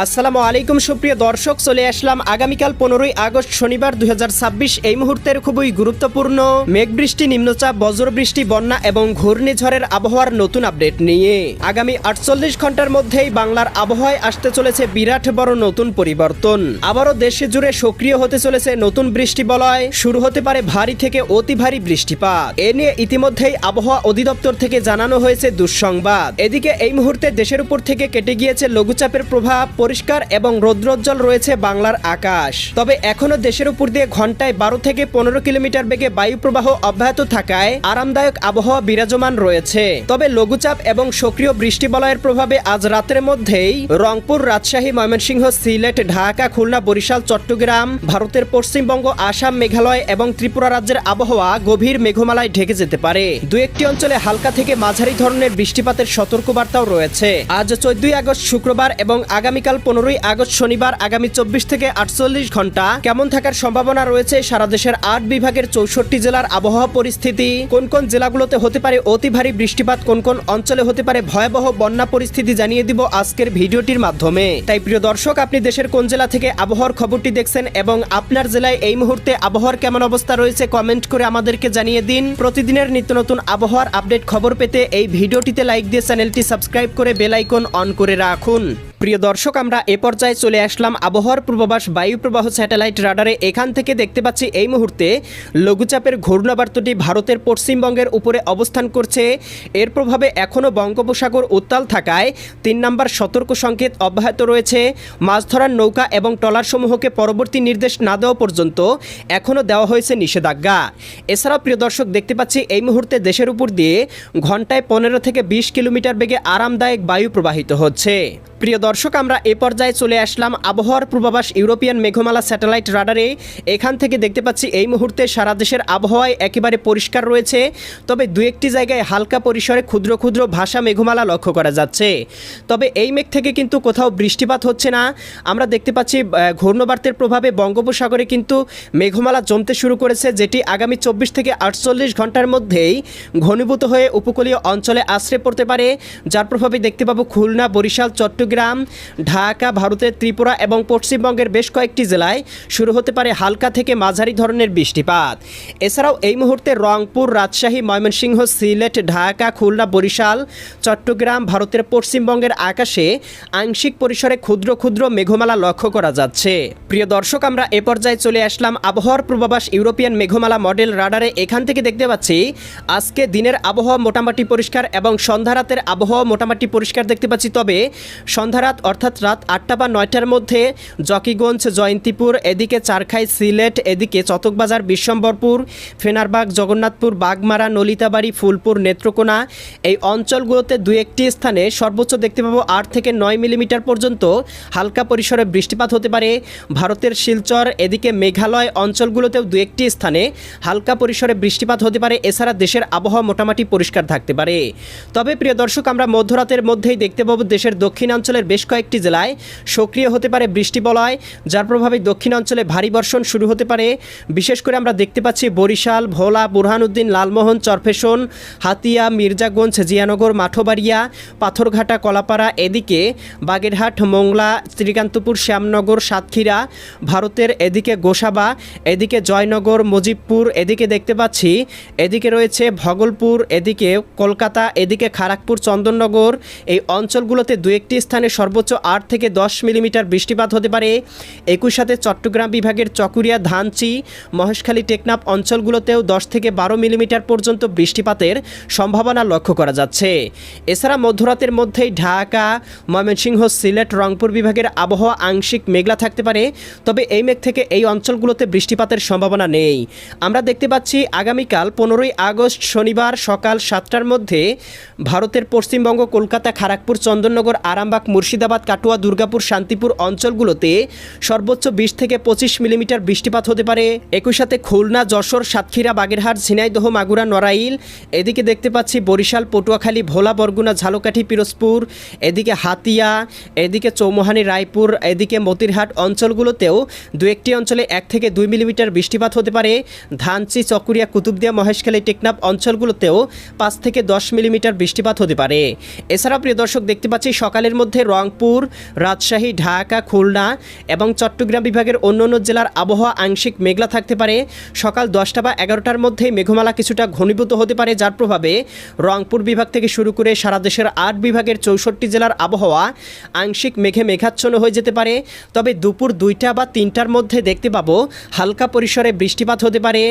আসসালামু আলাইকুম সুপ্রিয় দর্শক, চলে আসলাম আগামীকাল 15ই আগস্ট শনিবার 2026 এই মুহূর্তের খুবই গুরুত্বপূর্ণ মেঘবৃষ্টি, নিম্নচাপ, বজ্রবৃষ্টি, বন্যা এবং ঘূর্ণিঝড়ের আবহাওয়ার নতুন আপডেট নিয়ে। আগামী 48 ঘন্টার মধ্যেই বাংলার আবহাওয়ায় আসতে চলেছে বিরাট বড় নতুন পরিবর্তন। আবারও দেশে জুড়ে সক্রিয় হতে চলেছে নতুন বৃষ্টি বলয়, শুরু হতে পারে ভারী থেকে অতি ভারী বৃষ্টিপাত। এ নিয়ে ইতিমধ্যেই আবহাওয়া অধিদপ্তর থেকে জানানো হয়েছে দুঃসংবাদ। এদিকে এই মুহূর্তে দেশের উপর থেকে কেটে গিয়েছে লঘুচাপের প্রভাব, পরিষ্কার এবং রৌদ্রোজ্জ্বল রয়েছে বাংলার আকাশ। তবে এখনো দেশের উপর দিয়ে ঘন্টায় 12 থেকে 15 কিলোমিটার বেগে বায়ু প্রবাহ অব্যাহত থাকায় আরামদায়ক আবহাওয়া বিরাজমান রয়েছে। তবে লঘুচাপ এবং সক্রিয় বৃষ্টি বলয়ের প্রভাবে আজ রাতের মধ্যেই রংপুর, রাজশাহী, ময়মনসিংহ, সিলেট, ঢাকা, খুলনা, বরিশাল, চট্টগ্রাম, ভারতের পশ্চিমবঙ্গ, আসাম, মেঘালয় এবং ত্রিপুরা রাজ্যের আবহাওয়া গভীর মেঘমালায় ঢেকে যেতে পারে। দু একটি অঞ্চলে হালকা থেকে মাঝারি ধরনের বৃষ্টিপাতের সতর্কবার্তাও রয়েছে। আজ 14 আগস্ট শুক্রবার এবং আগামীকাল 15ই আগস্ট শনিবার আগামী 24 থেকে 48 ঘন্টা কেমন থাকার সম্ভাবনা রয়েছে সারা দেশের 8 বিভাগের 64 জেলার আবহাওয়া পরিস্থিতি, কোন কোন জেলাগুলোতে হতে পারে অতি ভারী বৃষ্টিপাত, কোন কোন অঞ্চলে হতে পারে ভয়াবহ বন্যা পরিস্থিতি জানিয়ে দিব আজকের ভিডিওটির মাধ্যমে। তাই প্রিয় দর্শক, আপনি দেশের কোন জেলা থেকে আবহাওয়ার খবরটি দেখছেন এবং আপনার জেলায় এই মুহূর্তে আবহাওয়ার কেমন অবস্থা রয়েছে কমেন্ট করে আমাদেরকে জানিয়ে দিন। প্রতিদিনের নিত্য নতুন আবহাওয়ার আপডেট খবর পেতে এই ভিডিওটিতে লাইক দিয়ে চ্যানেলটি সাবস্ক্রাইব করে বেল আইকন অন করে রাখুন। প্রিয় দর্শক, আমরা এ পর্যায়ে চলে আসলাম আবহাওয়ার পূর্বাভাস বায়ু প্রবাহ স্যাটেলাইট রাডারে। এখান থেকে দেখতে পাচ্ছি এই মুহূর্তে লঘুচাপের ঘূর্ণাবর্তটি ভারতের পশ্চিমবঙ্গের উপরে অবস্থান করছে। এর প্রভাবে এখনও বঙ্গোপসাগর উত্তাল থাকায় 3 নম্বর সতর্ক সংকেত অব্যাহত রয়েছে। মাছ ধরার নৌকা এবং ট্রলারসমূহকে পরবর্তী নির্দেশ না দেওয়া পর্যন্ত এখনও দেওয়া হয়েছে নিষেধাজ্ঞা। এছাড়াও প্রিয় দর্শক, দেখতে পাচ্ছি এই মুহূর্তে দেশের উপর দিয়ে ঘন্টায় 15 থেকে 20 কিলোমিটার বেগে আরামদায়ক বায়ু প্রবাহিত হচ্ছে। প্রিয় দর্শক, আমরা এ পর্যায়ে চলে আসলাম আবহাওয়ার পূর্বাভাস ইউরোপিয়ান মেঘমালা স্যাটেলাইট রাডারে। এখান থেকে দেখতে পাচ্ছি এই মুহূর্তে সারা দেশের আবহাওয়ায় একেবারে পরিষ্কার রয়েছে। তবে দু একটি জায়গায় হালকা পরিসরে ক্ষুদ্র ক্ষুদ্র ভাসা মেঘমালা লক্ষ্য করা যাচ্ছে। তবে এই মেঘ থেকে কিন্তু কোথাও বৃষ্টিপাত হচ্ছে না। আমরা দেখতে পাচ্ছি ঘূর্ণাবর্তের প্রভাবে বঙ্গোপসাগরে কিন্তু মেঘমালা জমতে শুরু করেছে, যেটি আগামী 24 থেকে 48 ঘন্টার মধ্যেই ঘনীভূত হয়ে উপকূলীয় অঞ্চলে আশ্রে পড়তে পারে, যার প্রভাবে দেখতে পাবো খুলনা, বরিশাল, চট্টগ্রাম, ঢাকা, ভারতের ত্রিপুরা এবং পশ্চিমবঙ্গের বেশ কয়েকটি জেলায় শুরু হতে পারে হালকা থেকে মাঝারি ধরনের বৃষ্টিপাত। এছাড়াও এই মুহূর্তে রংপুর, রাজশাহী, ময়মনসিংহ, সিলেট, ঢাকা, খুলনা, বরিশাল, চট্টগ্রাম, ভারতের পশ্চিমবঙ্গের আকাশে আংশিক পরিসরে ক্ষুদ্র ক্ষুদ্র মেঘমালা লক্ষ্য করা যাচ্ছে। প্রিয় দর্শক, আমরা এ পর্যায়ে চলে আসলাম আবহাওয়ার পূর্বাভাস ইউরোপিয়ান মেঘমালা মডেল রাডারে। এখান থেকে দেখতে পাচ্ছি আজকে দিনের আবহাওয়া মোটামুটি পরিষ্কার এবং সন্ধ্যা রাতের আবহাওয়া মোটামুটি পরিষ্কার দেখতে পাচ্ছি। তবে সন্ধ্যা রাত অর্থাৎ রাত 8টা বা 9টার মধ্যে জকিগঞ্জ, জয়ন্তীপুর, এদিকে চারখাই, সিলেট, এদিকে চতকবাজার, বিশ্বম্বরপুর, ফেনারবাগ, জগন্নাথপুর, বাগমারা, নলিতাবাড়ি, ফুলপুর, নেত্রকোনা এই অঞ্চলগুলোতে দু একটি স্থানে সর্বোচ্চ দেখতে পাবো 8 থেকে 9 মিলিমিটার পর্যন্ত হালকা পরিসরে বৃষ্টিপাত হতে পারে। ভারতের শিলচর, এদিকে মেঘালয় অঞ্চলগুলোতেও দু একটি স্থানে হালকা পরিসরে বৃষ্টিপাত হতে পারে। এছাড়া দেশের আবহাওয়া মোটামুটি পরিষ্কার থাকতে পারে। তবে প্রিয় দর্শক, আমরা মধ্যরাতের মধ্যেই দেখতে পাবো দেশের দক্ষিণাঞ্চলের বেশ কয়েকটি জেলায় সক্রিয় হতে পারে বৃষ্টি বলয়, যার প্রভাবে দক্ষিণাঞ্চলে ভারী বর্ষণ শুরু হতে পারে। বিশেষ করে আমরা দেখতে পাচ্ছি বরিশাল, ভোলা, বুরহানুদ্দিন, লালমোহন, চরফেশন, হাতিয়া, মির্জাগঞ্জ, জিয়ানগর, মাঠবাড়িয়া, পাথরঘাটা, কলাপাড়া, এদিকে বাগেরহাট, মোংলা, শ্রীকান্তপুর, শ্যামনগর, সাতক্ষীরা, ভারতের এদিকে গোসাবা, এদিকে জয়নগর, মুজিবপুর, এদিকে দেখতে পাচ্ছি এদিকে রয়েছে ভগলপুর, এদিকে কলকাতা, এদিকে খড়গপুর, চন্দননগর এই অঞ্চলগুলোতে দু একটি স্থানে সর্বোচ্চ 8 থেকে 10 মিলিমিটার বৃষ্টিপাত হতে পারে। একই সাথে চট্টগ্রাম বিভাগের চকুরিয়া, ধানচি, মহেশখালী, টেকনাফ অঞ্চলগুলোতেও 10 থেকে 12 মিলিমিটার পর্যন্ত বৃষ্টিপাতের সম্ভাবনা লক্ষ্য করা যাচ্ছে। এছাড়া মধ্যরাতের মধ্যেই ঢাকা, ময়মনসিংহ, সিলেট, রংপুর বিভাগের আবহাওয়া আংশিক মেঘলা থাকতে পারে। তবে এই মেঘ থেকে এই অঞ্চলগুলোতে বৃষ্টিপাতের সম্ভাবনা নেই। আমরা দেখতে পাচ্ছি আগামীকাল 15ই আগস্ট শনিবার সকাল 7টার মধ্যে ভারতের পশ্চিমবঙ্গ, কলকাতা, খড়গপুর, চন্দননগর, আরামবাগ, মুর্শিদাবাদ, কাটুয়া, দুর্গাপুর, শান্তিপুর অঞ্চলগুলোতে সর্বোচ্চ 20 থেকে 25 মিলিমিটার বৃষ্টিপাত হতে পারে। একই সাথে খুলনা, যশোর, সাতক্ষীরা, বাগেরহাট, ঝিনাইদহ, মাগুরা, নড়াইল, এদিকে দেখতে পাচ্ছি বরিশাল, পটুয়াখালী, ভোলা, বরগুনা, ঝালকাঠি, পিরোজপুর, এদিকে হাতিয়া, এদিকে চৌমুহানি, রায়পুর, এদিকে মতিরহাট অঞ্চলগুলোতেও দু একটি অঞ্চলে 1 থেকে 2 মিলিমিটার বৃষ্টিপাত হতে পারে। ধানচি, চকুরিয়া, কুতুবদিয়া, মহেশখালী, টেকনাফ অঞ্চলগুলোতেও 5 থেকে 10 মিলিমিটার বৃষ্টিপাত হতে পারে। এছাড়া প্রিয় দর্শক, দেখতে পাচ্ছি সকালের মধ্যে মধ্যে রংপুর, রাজশাহী, ঢাকা, খুলনা এবং চট্টগ্রাম বিভাগের অন্যান্য জেলার আবহাওয়া আংশিক মেঘলা থাকতে পারে। সকাল 10টা বা 11টার মধ্যে মেঘমালা কিছুটা ঘনীভূত হতে পারে, যার প্রভাবে রংপুর বিভাগ থেকে শুরু করে সারা দেশের 8 বিভাগের 64 জেলার আবহাওয়া আংশিক মেঘে মেঘাচ্ছন্ন হয়ে যেতে পারে। তবে দুপুর 2টা বা 3টার মধ্যে দেখতে পাবো হালকা পরিসরে বৃষ্টিপাত হতে পারে।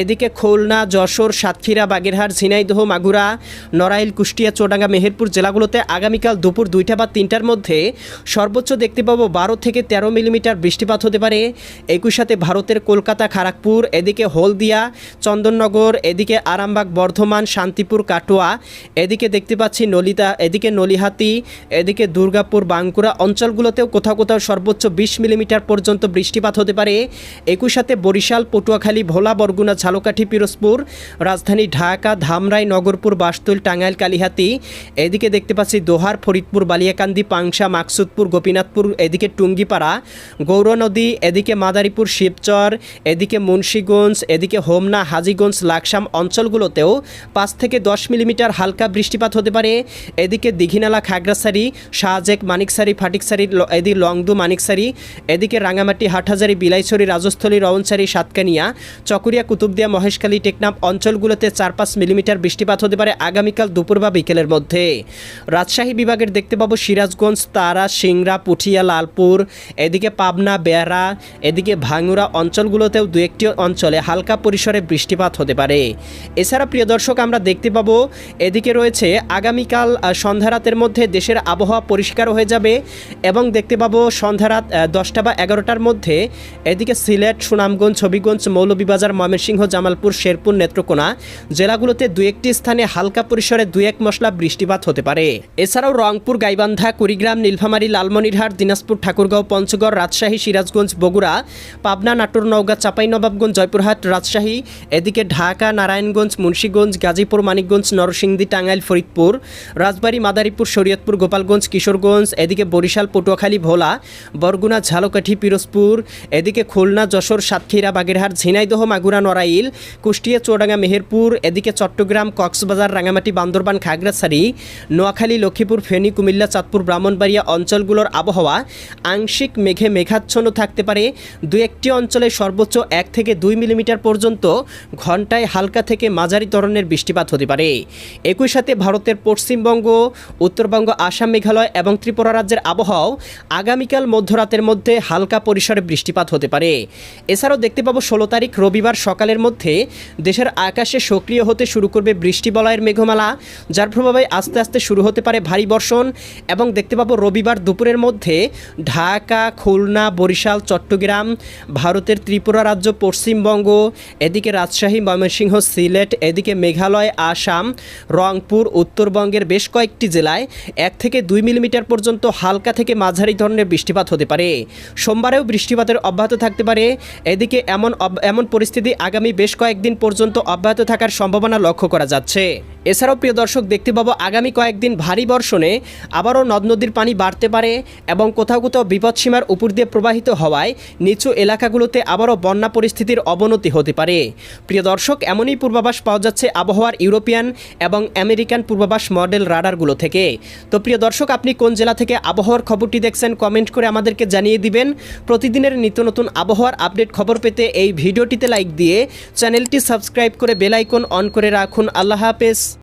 এদিকে খুলনা, যশোর, সাতক্ষীরা, বাগেরহাট, ঝিনাইদহ, মাগুরা, নড়াইল, কুষ্টিয়া, চুয়াডাঙ্গা, মেহেরপুর জেলাগুলোতে আগামীকাল দুপুর 2টা বা 3টার মধ্যে সর্বোচ্চ দেখতে পাবো 12 থেকে 13 মিলিমিটার বৃষ্টিপাত হতে পারে। একই সাথে ভারতের কলকাতা, খড়গপুর, এদিকে হলদিয়া, চন্দননগর, এদিকে আরামবাগ, বর্ধমান, শান্তিপুর, কাটোয়া, এদিকে দেখতে পাচ্ছি এদিকে নলিহাতি, এদিকে দুর্গাপুর, বাঁকুড়া অঞ্চলগুলোতেও কোথাও কোথাও সর্বোচ্চ 20 মিলিমিটার পর্যন্ত বৃষ্টিপাত হতে পারে। একই সাথে বরিশাল, পটুয়াখালী, ভোলা, বরগুনা, ঝালকাঠি, পিরোজপুর, রাজধানী ঢাকা, ধামরাই, নগরপুর, বাসতুল, টাঙ্গাইল, কালিহাতি, এদিকে দেখতে পাচ্ছি দোহার, ফরিদপুর, বালিয়াকান্দি, পাংশা, মাকসুদপুর, গোপীনাথপুর, এদিকে টুঙ্গিপাড়া, গৌরনদী, এদিকে মাদারীপুর, শিবচর, এদিকে মুন্সীগঞ্জ, এদিকে হোমনা, হাজীগঞ্জ, লাকসাম অঞ্চলগুলোতেও 5 থেকে 10 মিলিমিটার হালকা বৃষ্টিপাত হতে পারে। এদিকে দীঘিনালা, খাগড়াছড়ি, শাহজেক, মানিকছড়ি, ফাটিকছড়ি, এদিকে লংদু, মানিকছড়ি, এদিকে রাঙামাটি, হাটহাজারী, বিলাইছড়ি, রাজস্থলী, রওনছড়ি, সাতকানিয়া, চকরিয়া, কুতুবদিয়া, মহেশখালী, টেকনাফ অঞ্চলগুলোতে 4-5 মিলিমিটার বৃষ্টিপাত হতে পারে আগামীকাল দুপুর বা বিকেলের মধ্যে। রাজশাহী বিভাগের দেখতে পাবো সিরাজগঞ্জ, তারা, সিংড়া, পুঠিয়া, লালপুর, এদিকে পাবনা, বেড়া, এদিকে ভাঙ্গুড়া অঞ্চলগুলোতেও 2-1টি অঞ্চলে হালকা পরিসরে বৃষ্টিপাত হতে পারে। এছাড়া প্রিয় দর্শক আমরা দেখতে পাবো এদিকে রয়েছে আগামীকাল সন্ধ্যা রাতের মধ্যে দেশের আবহাওয়া পরিষ্কার হয়ে যাবে এবং দেখতে পাবো সন্ধ্যা রাত 10টা বা 11টার মধ্যে এদিকে সিলেট, সুনামগঞ্জ, হবিগঞ্জ, মৌলভীবাজার, ময়মনসিংহ, জামালপুর, শেরপুর, নেত্রকোনা জেলাগুলোতে 2-1টি স্থানে হালকা পরিসরে 2-1 মশলা বৃষ্টিপাত হতে পারে। এছাড়াও রংপুর, গাইবান্ধা, কুড়িগ্রাম, নীলফামারী, লালমনিরহাট, দিনাজপুর, ঠাকুরগাঁও, পঞ্চগড়, রাজশাহী, সিরাজগঞ্জ, বগুড়া, পাবনা, নাটোর, নওগাঁ, চাঁপাইনবাবগঞ্জ, জয়পুরহাট, রাজশাহী, এদিকে ঢাকা, নারায়ণগঞ্জ, মুন্সীগঞ্জ, গাজীপুর, মানিকগঞ্জ, নরসিংদী, টাঙ্গাইল, ফরিদপুর, রাজবাড়ী, মাদারীপুর, শরীয়তপুর, গোপালগঞ্জ, কিশোরগঞ্জ, এদিকে বরিশাল, পটুয়াখালী, ভোলা, বরগুনা, ঝালকাঠি, পিরোজপুর, এদিকে খুলনা, যশোর, সাতক্ষীরা, বাগেরহাট, ঝিনাইদহ, মাগুরা, নড়াইল, কুষ্টিয়া, চুয়াডাঙ্গা, মেহেরপুর, এদিকে চট্টগ্রাম, কক্সবাজার, রাঙামাটি, বান্দরবান, খাগড়াছড়ি, নোয়াখালী, লক্ষ্মীপুর, ফেনী, কুমিল্লা, চাঁদপুর, ব্রাহ্মণবাড়িয়া অঞ্চলগুলোর আবহাওয়া আংশিক মেঘে মেঘাচ্ছন্ন থাকতে পারে। 2-1টি অঞ্চলে সর্বোচ্চ 1 থেকে 2 মিলিমিটার পর্যন্ত ঘন্টায় হালকা থেকে মাঝারি ধরনের বৃষ্টিপাত হতে পারে। একই সাথে ভারতের পশ্চিমবঙ্গ, উত্তরবঙ্গ, আসাম, মেঘালয় এবং ত্রিপুরা রাজ্যের আবহাওয়াও আগামীকাল মধ্যরাতের মধ্যে হালকা পরিসরে বৃষ্টিপাত হতে পারে। এছাড়াও দেখতে পাবো 16 তারিখ রবিবার সকালের মধ্যে দেশের আকাশে সক্রিয় হতে শুরু করবে বৃষ্টি বলয়ের মেঘমালা, যার প্রভাবে আস্তে আস্তে শুরু হতে পারে ভারী বর্ষণ এবং দেখতে পাবো রবিবার দুপুরের মধ্যে ঢাকা, খুলনা, বরিশাল, চট্টগ্রাম, ভারতের ত্রিপুরা রাজ্য, পশ্চিমবঙ্গ, এদিকে রাজশাহী, ময়মনসিংহ, সিলেট, এদিকে মেঘালয়, আসাম, রংপুর, উত্তরবঙ্গের বেশ কয়েকটি জেলায় 1 থেকে 2 মিলিমিটার পর্যন্ত হালকা থেকে মাঝারি ধরনের বৃষ্টিপাত হতে পারে। সোমবারেও বৃষ্টিপাতের অব্যাহত থাকতে পারে। এদিকে এমন পরিস্থিতি আগামী বেশ কয়েকদিন পর্যন্ত অব্যাহত থাকার সম্ভাবনা লক্ষ্য করা যাচ্ছে। এছাড়াও প্রিয় দর্শক দেখতে পাবো আগামী কয়েকদিন ভারী বর্ষণে আবারও নদ নদীর পানি বাড়তে পারে এবং কোথাও কোথাও বিপদসীমার উপর দিয়ে প্রবাহিত হওয়ায় নিচু এলাকাগুলোতে আবারও বন্যা পরিস্থিতির অবনতি হতে পারে। প্রিয় দর্শক এমনই পূর্বাভাস পাওয়া যাচ্ছে আবহাওয়ার ইউরোপিয়ান এবং আমেরিকান পূর্বাভাস মডেল রাডারগুলো থেকে। তো প্রিয় দর্শক আপনি কোন জেলা থেকে আবহাওয়ার খবরটি দেখছেন কমেন্ট করে আমাদেরকে জানিয়ে দিবেন। প্রতিদিনের নিত্য নতুন আবহাওয়ার আপডেট খবর পেতে এই ভিডিওটিতে লাইক দিয়ে চ্যানেলটি সাবস্ক্রাইব করে বেল আইকন অন করে রাখুন। আল্লাহ হাফেজ।